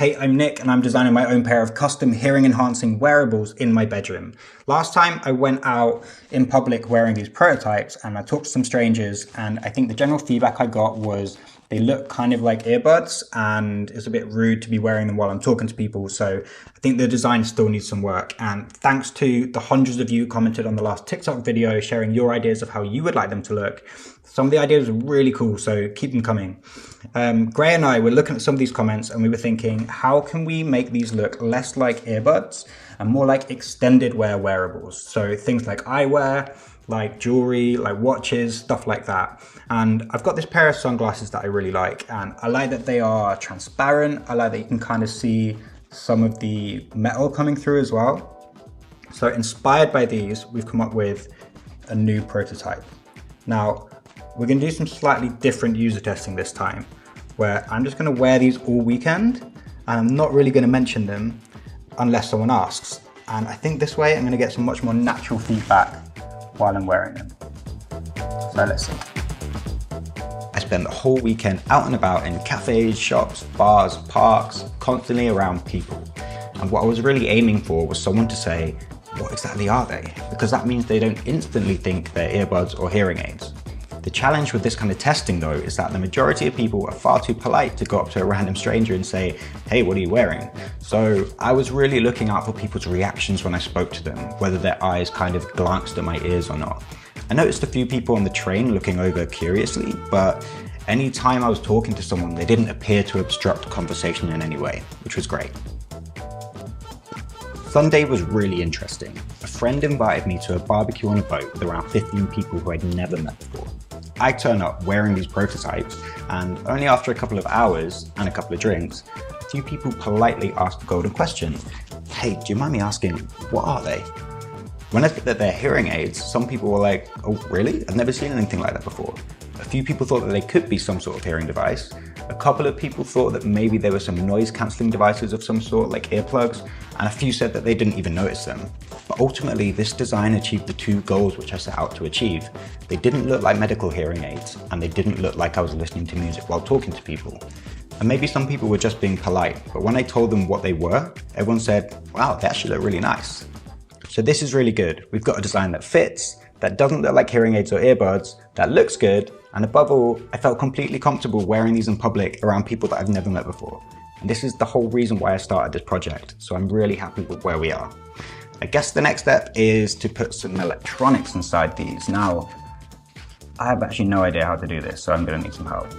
Hey, I'm Nick and I'm designing my own pair of custom hearing enhancing wearables in my bedroom. Last time I went out in public wearing these prototypes and I talked to some strangers, and I think the general feedback I got was they look kind of like earbuds and it's a bit rude to be wearing them while I'm talking to people. So I think the design still needs some work. And thanks to the hundreds of you who commented on the last TikTok video sharing your ideas of how you would like them to look. Some of the ideas are really cool, so keep them coming. Gray and I were looking at some of these comments and we were thinking, how can we make these look less like earbuds and more like extended wear wearables? So things like eyewear, like jewelry, like watches, stuff like that. And I've got this pair of sunglasses that I really like, and I like that they are transparent. I like that you can kind of see some of the metal coming through as well. So inspired by these, we've come up with a new prototype. Now, we're going to do some slightly different user testing this time, where I'm just going to wear these all weekend and I'm not really going to mention them unless someone asks. And I think this way I'm going to get some much more natural feedback while I'm wearing them. So let's see. I spent the whole weekend out and about in cafes, shops, bars, parks, constantly around people. And what I was really aiming for was someone to say, what exactly are they? Because that means they don't instantly think they're earbuds or hearing aids. The challenge with this kind of testing though is that the majority of people are far too polite to go up to a random stranger and say, hey, what are you wearing? So I was really looking out for people's reactions when I spoke to them, whether their eyes kind of glanced at my ears or not. I noticed a few people on the train looking over curiously, but any time I was talking to someone, they didn't appear to obstruct conversation in any way, which was great. Sunday was really interesting. A friend invited me to a barbecue on a boat with around 15 people who I'd never met before. I turn up wearing these prototypes, and only after a couple of hours and a couple of drinks, a few people politely asked the golden question, hey, do you mind me asking, what are they? When I said that they're hearing aids, some people were like, oh really? I've never seen anything like that before. A few people thought that they could be some sort of hearing device. A couple of people thought that maybe there were some noise cancelling devices of some sort, like earplugs, and a few said that they didn't even notice them. But ultimately, this design achieved the two goals which I set out to achieve. They didn't look like medical hearing aids, and they didn't look like I was listening to music while talking to people. And maybe some people were just being polite, but when I told them what they were, everyone said, wow, they actually look really nice. So this is really good. We've got a design that fits, that doesn't look like hearing aids or earbuds, that looks good, and above all, I felt completely comfortable wearing these in public around people that I've never met before. And this is the whole reason why I started this project, so I'm really happy with where we are. I guess the next step is to put some electronics inside these. Now, I have actually no idea how to do this, so I'm going to need some help.